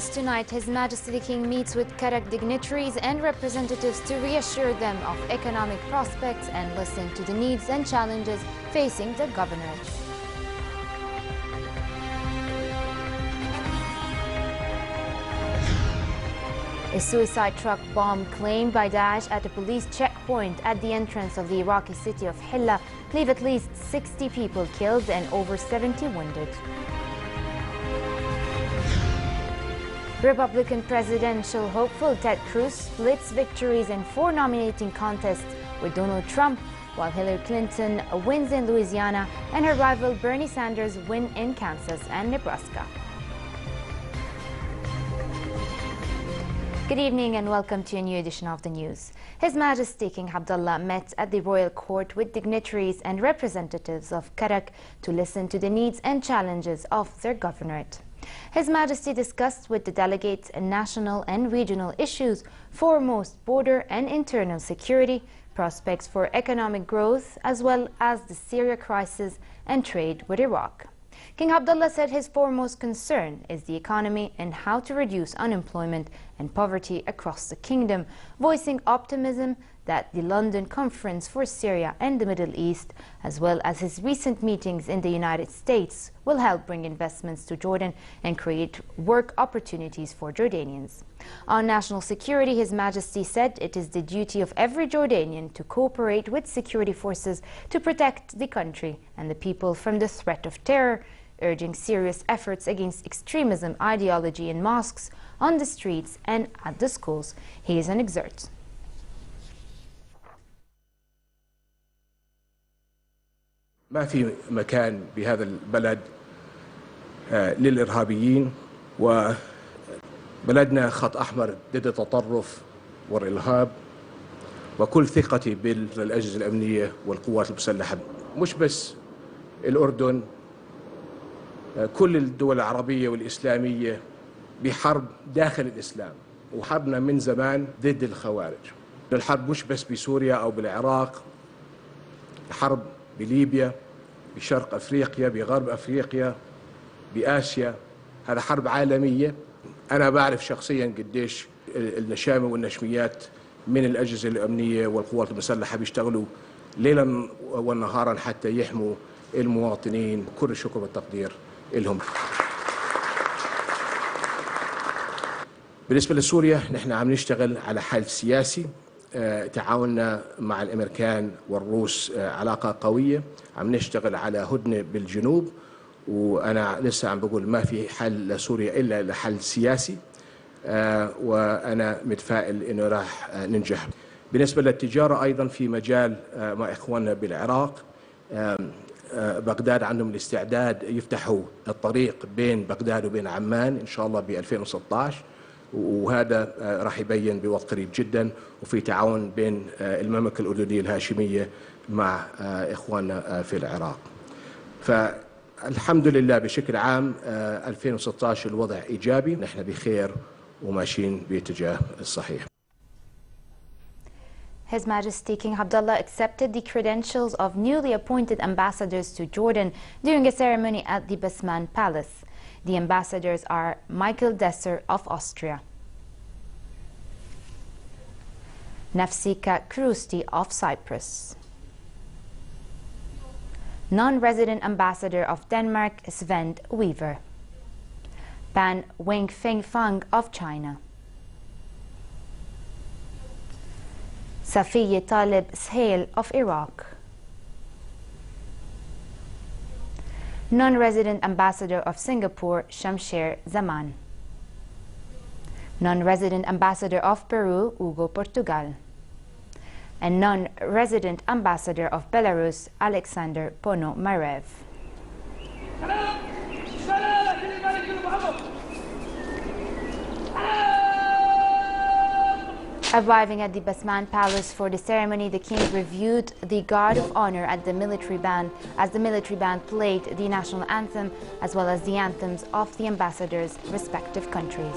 Tunis tonight, His Majesty the King meets with Karak dignitaries and representatives to reassure them of economic prospects and listen to the needs and challenges facing the governorate. A suicide truck bomb claimed by Daesh at a police checkpoint at the entrance of the Iraqi city of Hilla leave at least 60 people killed and over 70 wounded. Republican presidential hopeful Ted Cruz splits victories in 4 nominating contests with Donald Trump, while Hillary Clinton wins in Louisiana and her rival Bernie Sanders win in Kansas and Nebraska. Good evening and welcome to a new edition of the news. His Majesty King Abdullah met at the royal court with dignitaries and representatives of Karak to listen to the needs and challenges of their governorate. His Majesty discussed with the delegates national and regional issues, foremost border and internal security, prospects for economic growth, as well as the Syria crisis and trade with Iraq. King Abdullah said his foremost concern is the economy and how to reduce unemployment and poverty across the kingdom, voicing optimism that the London Conference for Syria and the Middle East, as well as his recent meetings in the United States, will help bring investments to Jordan and create work opportunities for Jordanians. On national security, His Majesty said it is the duty of every Jordanian to cooperate with security forces to protect the country and the people from the threat of terror, urging serious efforts against extremism ideology in mosques, on the streets and at the schools. He is an excerpt. ما في مكان بهذا البلد للإرهابيين، وبلدنا خط أحمر ضد التطرف والإرهاب، وكل ثقتي بالأجهزة الأمنية والقوات المسلحة، مش بس الأردن، كل الدول العربية والإسلامية بحرب داخل الإسلام، وحربنا من زمان ضد الخوارج. الحرب مش بس بسوريا أو بالعراق، حرب بليبيا، بشرق أفريقيا، بغرب أفريقيا، بآسيا. هذا حرب عالمية. أنا بعرف شخصيا قديش النشامة والنشميات من الأجهزة الأمنية والقوات المسلحة بيشتغلوا ليلا ونهارا حتى يحموا المواطنين. كل الشكر والتقدير لهم. بالنسبة لسوريا، نحن عم نشتغل على حل سياسي. تعاوننا مع الأمريكان والروس علاقة قوية. عم نشتغل على هدنة بالجنوب، وأنا لسه عم بقول ما في حل لسوريا إلا لحل سياسي، وأنا متفائل إنه راح ننجح. بالنسبة للتجارة أيضا في مجال مع إخواننا بالعراق، بغداد عندهم الاستعداد يفتحوا الطريق بين بغداد وبين عمان إن شاء الله ب 2016، وهذا راح يبين بوقت قريب جدا، وفي تعاون بين المملكة الأردنية الهاشمية مع إخواننا في العراق. فالحمد لله بشكل عام 2016 الوضع إيجابي، نحن بخير وماشيين باتجاه الصحيح. His Majesty King Abdullah accepted the credentials of newly appointed ambassadors to Jordan during a ceremony at the Basman Palace. The ambassadors are Michael Desser of Austria, Nafsika Krusti of Cyprus, non-resident ambassador of Denmark Sven Weaver, Pan Wingfeng Fang of China, Safiye Talib Sahel of Iraq, non-resident ambassador of Singapore Shamsher Zaman, non-resident ambassador of Peru Hugo Portugal, and non-resident ambassador of Belarus Alexander Ponomarev. Arriving at the Basman Palace for the ceremony, the king reviewed the Guard of Honor at the military band as the military band played the national anthem as well as the anthems of the ambassadors' respective countries.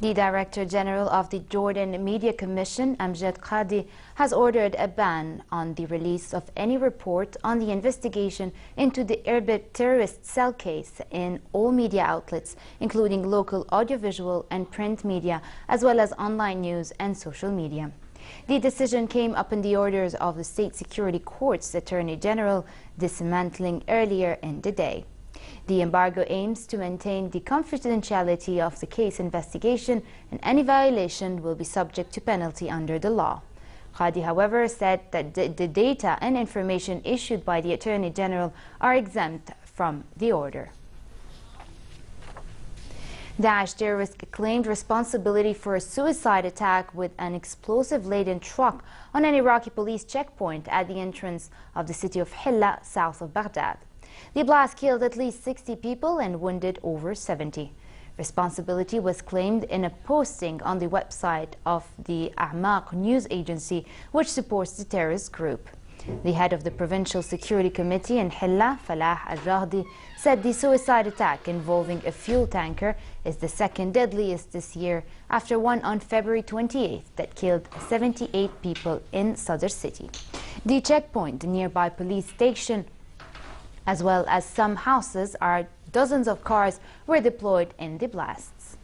The Director General of the Jordan Media Commission, Amjad Qadi, has ordered a ban on the release of any report on the investigation into the Erbil terrorist cell case in all media outlets, including local audiovisual and print media, as well as online news and social media. The decision came up in the orders of the State Security Court's Attorney General, dismantling earlier in the day. The embargo aims to maintain the confidentiality of the case investigation, and any violation will be subject to penalty under the law. Qadi, however, said that the data and information issued by the Attorney General are exempt from the order. Daesh terrorists claimed responsibility for a suicide attack with an explosive-laden truck on an Iraqi police checkpoint at the entrance of the city of Hilla, south of Baghdad. The blast killed at least 60 people and wounded over 70. Responsibility was claimed in a posting on the website of the A'maq news agency, which supports the terrorist group. The head of the Provincial Security Committee in Hilla, Falah al-Raghdi, said the suicide attack involving a fuel tanker is the second deadliest this year, after one on February 28th that killed 78 people in Sadr city. The checkpoint, a nearby police station, as well as some houses, are dozens of cars were deployed in the blasts.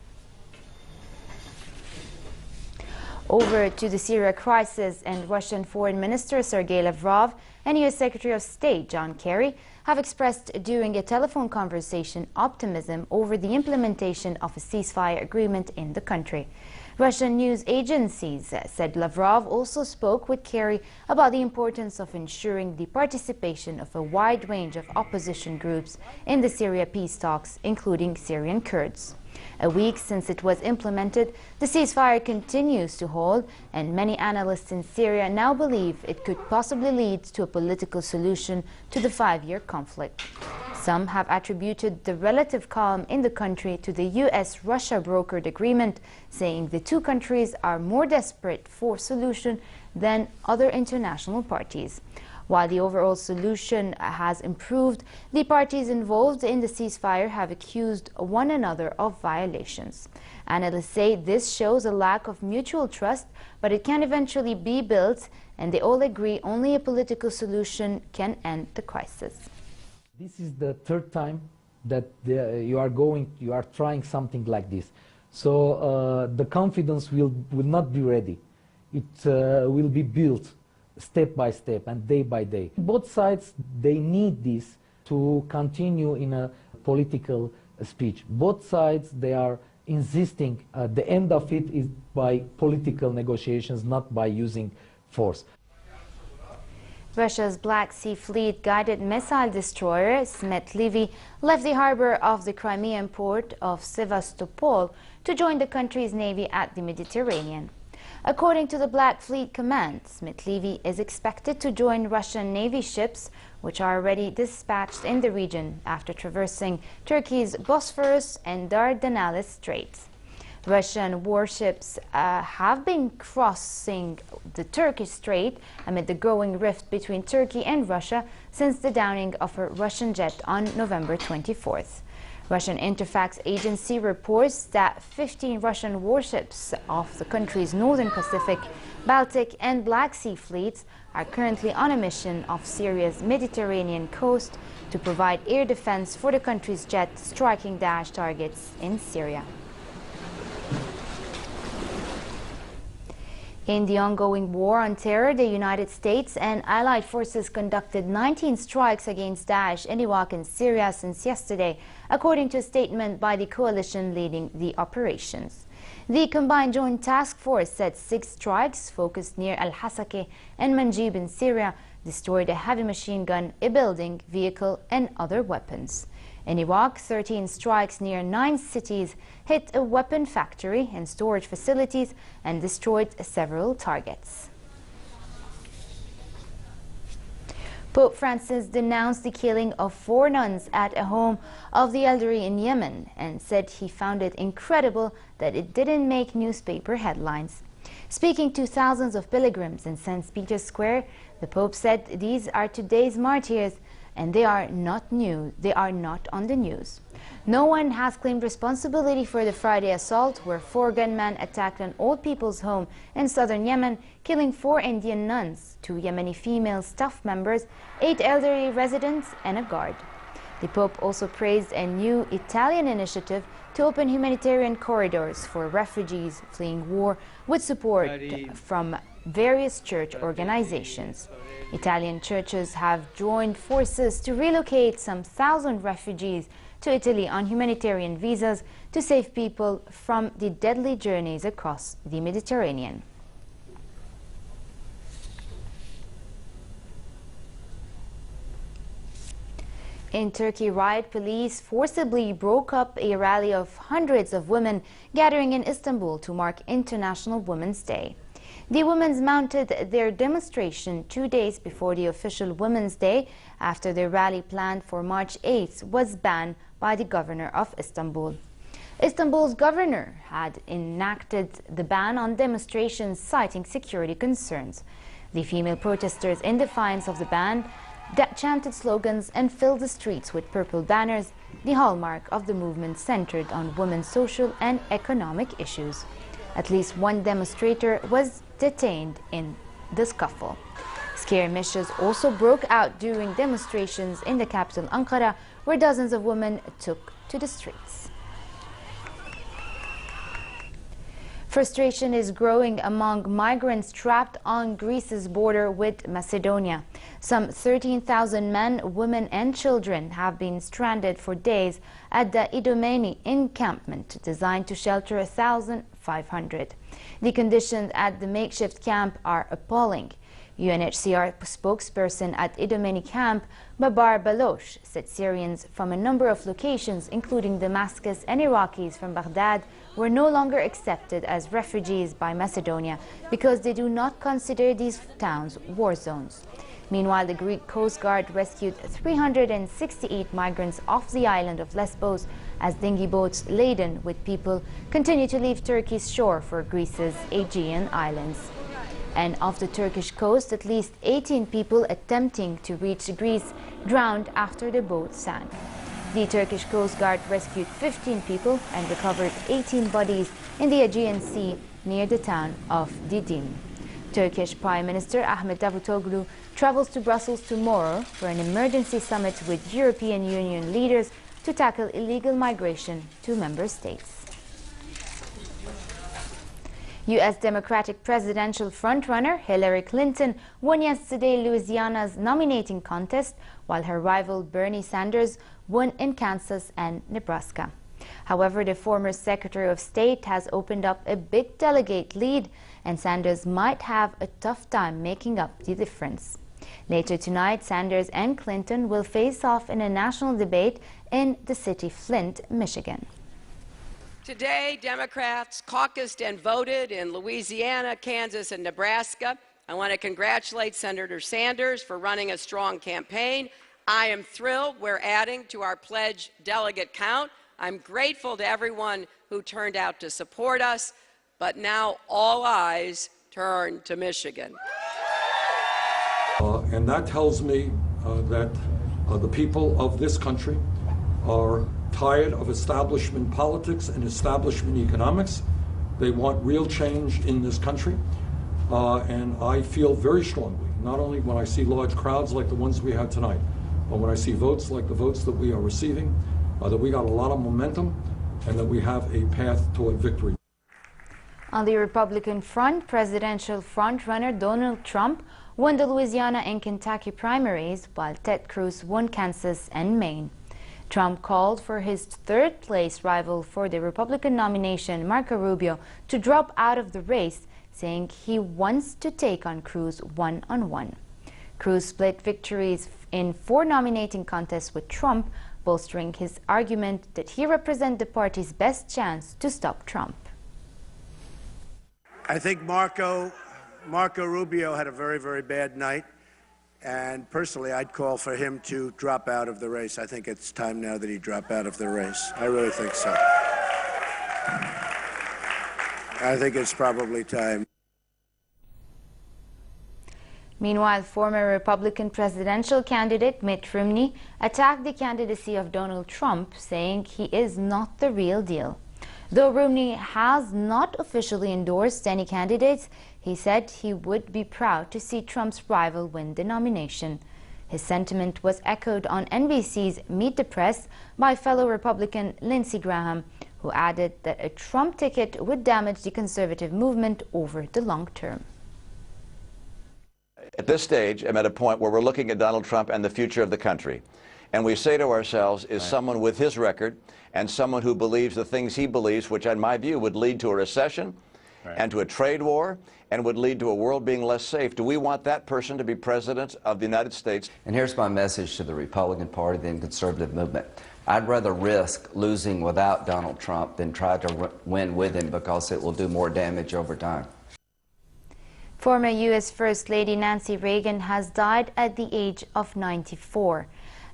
Over to the Syria crisis, and Russian Foreign Minister Sergei Lavrov and US Secretary of State John Kerry have expressed during a telephone conversation optimism over the implementation of a ceasefire agreement in the country. Russian news agencies said Lavrov also spoke with Kerry about the importance of ensuring the participation of a wide range of opposition groups in the Syria peace talks, including Syrian Kurds. A week since it was implemented, the ceasefire continues to hold, and many analysts in Syria now believe it could possibly lead to a political solution to the 5-year conflict. Some have attributed the relative calm in the country to the US-Russia brokered agreement, saying the two countries are more desperate for solution than other international parties. While the overall solution has improved, the parties involved in the ceasefire have accused one another of violations. Analysts say this shows a lack of mutual trust, but it can eventually be built, and they all agree only a political solution can end the crisis. This is the third time that you are trying something like this. So the confidence will not be ready. It will be built step by step and day by day. Both sides, they need this to continue in a political speech. Both sides, they are insisting the end of it is by political negotiations, not by using force. Russia's Black Sea Fleet guided missile destroyer Smith-Levy left the harbor of the Crimean port of Sevastopol to join the country's navy at the Mediterranean. According to the Black Fleet Command, Smith-Levy is expected to join Russian Navy ships, which are already dispatched in the region after traversing Turkey's Bosphorus and Dardanelles Straits. Russian warships have been crossing the Turkish Strait amid the growing rift between Turkey and Russia since the downing of a Russian jet on November 24th. Russian Interfax agency reports that 15 Russian warships of the country's Northern Pacific, Baltic and Black Sea fleets are currently on a mission off Syria's Mediterranean coast to provide air defense for the country's jets striking Daesh targets in Syria. In the ongoing war on terror, the United States and allied forces conducted 19 strikes against Daesh in Iraq and Syria since yesterday, according to a statement by the coalition leading the operations. The Combined Joint Task Force said 6 strikes focused near Al-Hasakeh and Manjib in Syria destroyed a heavy machine gun, a building, vehicle and other weapons. In Iraq, 13 strikes near 9 cities hit a weapon factory and storage facilities and destroyed several targets. Pope Francis denounced the killing of 4 nuns at a home of the elderly in Yemen and said he found it incredible that it didn't make newspaper headlines. Speaking to thousands of pilgrims in St. Peter's Square, the Pope said these are today's martyrs, and they are not new. They are not on the news. No one has claimed responsibility for the Friday assault, where 4 gunmen attacked an old people's home in southern Yemen, killing 4 Indian nuns, 2 Yemeni female staff members, 8 elderly residents, and a guard. The Pope also praised a new Italian initiative to open humanitarian corridors for refugees fleeing war with support from various church organizations. Italian churches have joined forces to relocate some 1,000 refugees to Italy on humanitarian visas to save people from the deadly journeys across the Mediterranean. In Turkey, riot police forcibly broke up a rally of hundreds of women gathering in Istanbul to mark International Women's Day. The women mounted their demonstration 2 days before the official Women's Day, after their rally planned for March 8th was banned by the governor of Istanbul. Istanbul's governor had enacted the ban on demonstrations, citing security concerns. The female protesters, in defiance of the ban, chanted slogans and filled the streets with purple banners, the hallmark of the movement centered on women's social and economic issues. At least 1 demonstrator was detained in the scuffle. Skirmishes also broke out during demonstrations in the capital Ankara, where dozens of women took to the streets. Frustration is growing among migrants trapped on Greece's border with Macedonia. Some 13,000 men, women and children have been stranded for days at the Idomeni encampment, designed to shelter 1,500. The conditions at the makeshift camp are appalling. UNHCR spokesperson at Idomeni camp, Babar Baloch, said Syrians from a number of locations, including Damascus and Iraqis from Baghdad, were no longer accepted as refugees by Macedonia because they do not consider these towns war zones. Meanwhile, the Greek Coast Guard rescued 368 migrants off the island of Lesbos as dinghy boats laden with people continue to leave Turkey's shore for Greece's Aegean islands. And off the Turkish coast, at least 18 people attempting to reach Greece drowned after the boat sank. The Turkish Coast Guard rescued 15 people and recovered 18 bodies in the Aegean Sea near the town of Didim. Turkish Prime Minister Ahmet Davutoglu travels to Brussels tomorrow for an emergency summit with European Union leaders to tackle illegal migration to member states. U.S. Democratic presidential frontrunner Hillary Clinton won yesterday Louisiana's nominating contest, while her rival Bernie Sanders won in Kansas and Nebraska. However, the former Secretary of State has opened up a big delegate lead, and Sanders might have a tough time making up the difference. Later tonight, Sanders and Clinton will face off in a national debate in the city Flint, Michigan. Today, Democrats caucused and voted in Louisiana, Kansas, and Nebraska. I want to congratulate Senator Sanders for running a strong campaign. I am thrilled we're adding to our pledge delegate count. I'm grateful to everyone who turned out to support us, but now all eyes turn to Michigan. And that tells me that the people of this country are tired of establishment politics and establishment economics. They want real change in this country. And I feel very strongly, not only when I see large crowds like the ones we had tonight, but when I see votes like the votes that we are receiving, that we got a lot of momentum and that we have a path toward victory. On the Republican front, presidential frontrunner Donald Trump won the Louisiana and Kentucky primaries, while Ted Cruz won Kansas and Maine. Trump called for his third-place rival for the Republican nomination, Marco Rubio, to drop out of the race, saying he wants to take on Cruz one-on-one. Cruz split victories in 4 nominating contests with Trump, bolstering his argument that he represents the party's best chance to stop Trump. I think Marco Rubio had a very, very bad night. And personally, I'd call for him to drop out of the race. I think it's time now that he drop out of the race. I really think so. I think it's probably time. Meanwhile, former Republican presidential candidate Mitt Romney attacked the candidacy of Donald Trump, saying he is not the real deal. Though Romney has not officially endorsed any candidates, he said he would be proud to see Trump's rival win the nomination. His sentiment was echoed on NBC's Meet the Press by fellow Republican Lindsey Graham, who added that a Trump ticket would damage the conservative movement over the long term. At this stage, I'm at a point where we're looking at Donald Trump and the future of the country. And we say to ourselves, is someone with his record and someone who believes the things he believes, which in my view would lead to a recession and to a trade war and would lead to a world being less safe, do we want that person to be president of the United States? And here's my message to the Republican Party and conservative movement. I'd rather risk losing without Donald Trump than try to win with him, because it will do more damage over time. Former U.S. First Lady Nancy Reagan has died at the age of 94.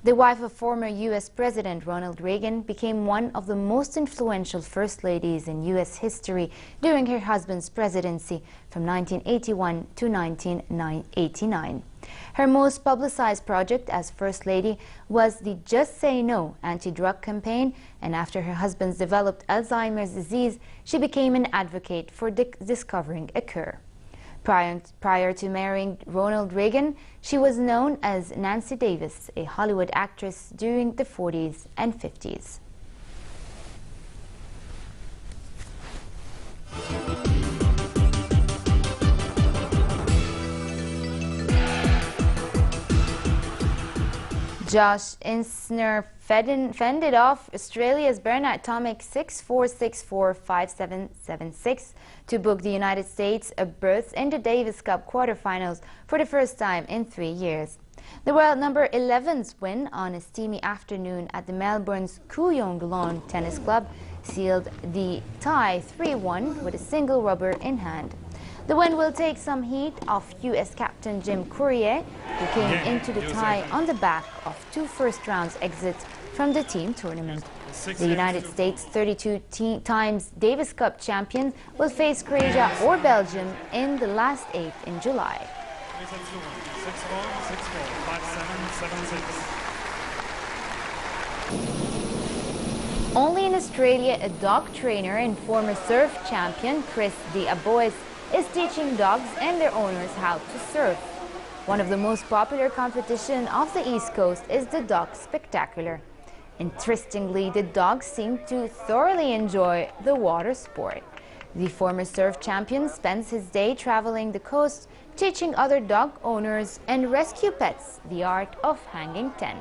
The wife of former U.S. President Ronald Reagan became one of the most influential First Ladies in U.S. history during her husband's presidency from 1981 to 1989. Her most publicized project as First Lady was the Just Say No anti-drug campaign, and after her husband's developed Alzheimer's disease, she became an advocate for discovering a cure. Prior to marrying Ronald Reagan, she was known as Nancy Davis, a Hollywood actress during the 40s and 50s. Josh Isner fended off Australia's Bernard Tomic 6-4, 6-4, 5-7, 7-6 to book the United States a berth in the Davis Cup quarterfinals for the first time in 3 years. The world number 11's win on a steamy afternoon at the Melbourne's Kooyong Lawn Tennis Club sealed the tie 3-1 with a single rubber in hand. The win will take some heat off U.S. captain Jim Courier, who came into the tie on the back of 2 first-round exits from the team tournament. The United States, 32 times Davis Cup champions, will face Croatia or Belgium in the last 8 in July. 6-4, 5-7, 7-6. Only in Australia, a dog trainer and former surf champion Chris D'Abois is teaching dogs and their owners how to surf. One of the most popular competitions of the East Coast is the Dog Spectacular. Interestingly, the dogs seem to thoroughly enjoy the water sport. The former surf champion spends his day traveling the coast, teaching other dog owners and rescue pets the art of hanging 10.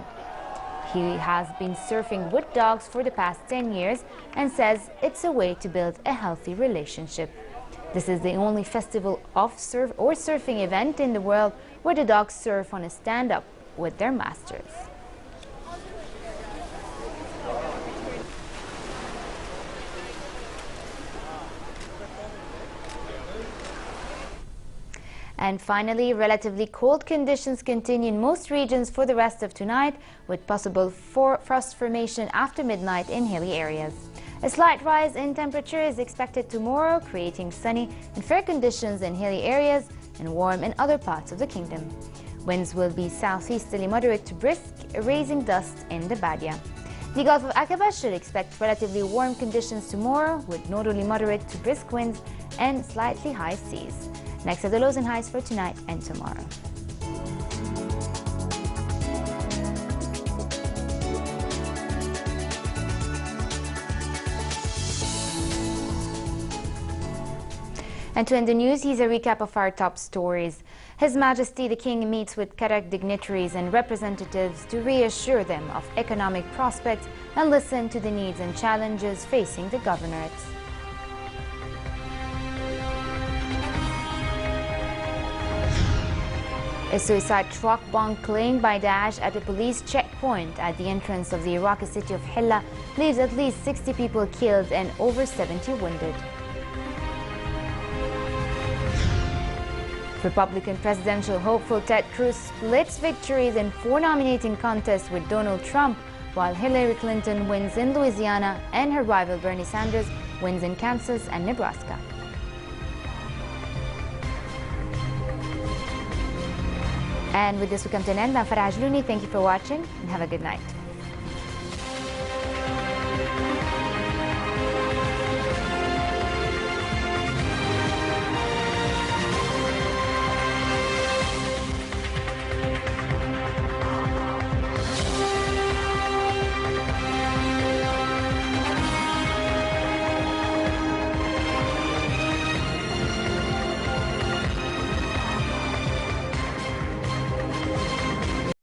He has been surfing with dogs for the past 10 years and says it's a way to build a healthy relationship. This is the only festival of surfing event in the world where the dogs surf on a stand-up with their masters. And finally, relatively cold conditions continue in most regions for the rest of tonight, with possible frost formation after midnight in hilly areas. A slight rise in temperature is expected tomorrow, creating sunny and fair conditions in hilly areas and warm in other parts of the kingdom. Winds will be southeasterly moderate to brisk, raising dust in the Badia. The Gulf of Aqaba should expect relatively warm conditions tomorrow, with northerly moderate to brisk winds and slightly high seas. Next are the lows and highs for tonight and tomorrow. And to end the news, here's a recap of our top stories. His Majesty the King meets with Qatar dignitaries and representatives to reassure them of economic prospects and listen to the needs and challenges facing the governorate. A suicide truck bomb claimed by Daesh at a police checkpoint at the entrance of the Iraqi city of Hilla leaves at least 60 people killed and over 70 wounded. Republican presidential hopeful Ted Cruz splits victories in 4 nominating contests with Donald Trump, while Hillary Clinton wins in Louisiana and her rival Bernie Sanders wins in Kansas and Nebraska. And with this, we come to an end. I'm Farah Ajlouni. Thank you for watching and have a good night.